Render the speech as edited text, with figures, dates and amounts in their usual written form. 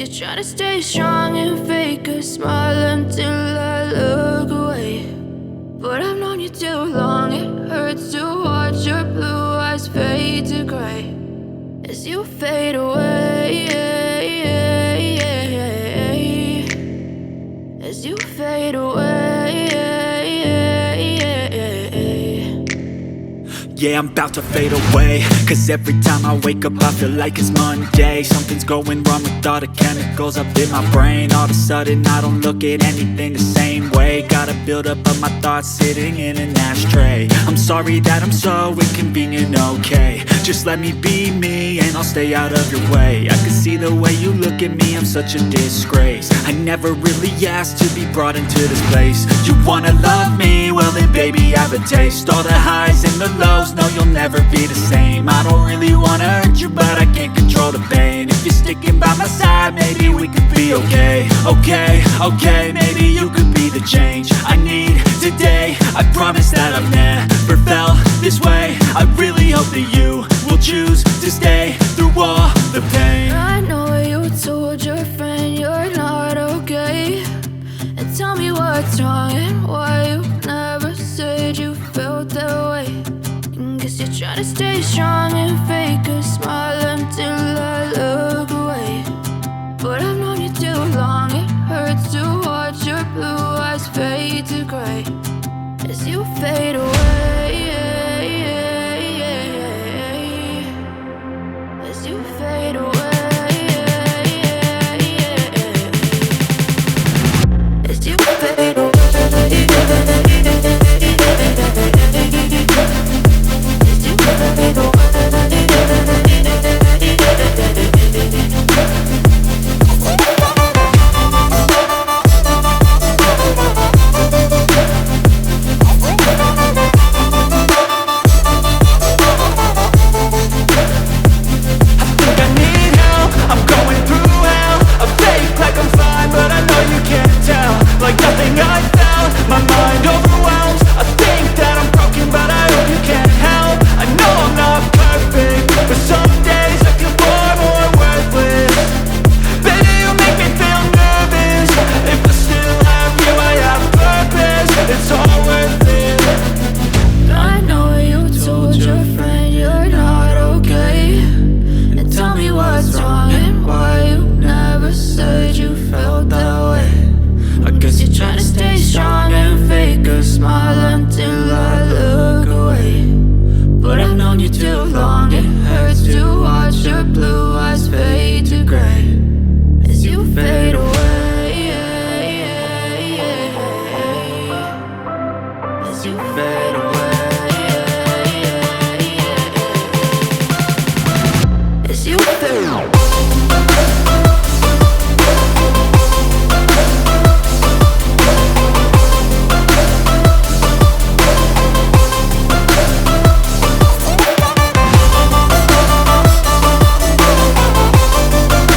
try to stay strong and fake a smile until I look away. But I've known you too long, it hurts to watch your blue eyes fade to gray as you fade away, as you fade away. Yeah, I'm about to fade away, cause every time I wake up I feel like it's Monday. Something's going wrong with all the chemicals up in my brain. All of a sudden I don't look at anything the same way. Got a buildup of my thoughts sitting in an ashtray. I'm sorry that I'm so inconvenient, okay. Just let me be me and I'll stay out of your way. I can see the way you look at me, I'm such a disgrace. I never really asked to be brought into this place. You wanna love me? Well then baby I have a taste. All the highs and the lows, no, you'll never be the same. I don't really wanna hurt you, but I can't control the pain. If you're sticking by my side, maybe we could be okay. Okay, maybe you could be the change I need today. I promise that I've never felt this way. I really hope that you will choose to stay through all the pain. I know you told your friend you're not okay, and tell me what's wrong and why you never said you felt that way. Guess you're trying to stay strong and fake a smile until I look away. But I've known you too long, it hurts to watch your blue eyes fade to gray as you fade away, as you fade away, as you fade away. Smile until I look away. But I've known you too long, it hurts to watch your blue eyes fade to gray as you fade away, as you fade away, as you fade away.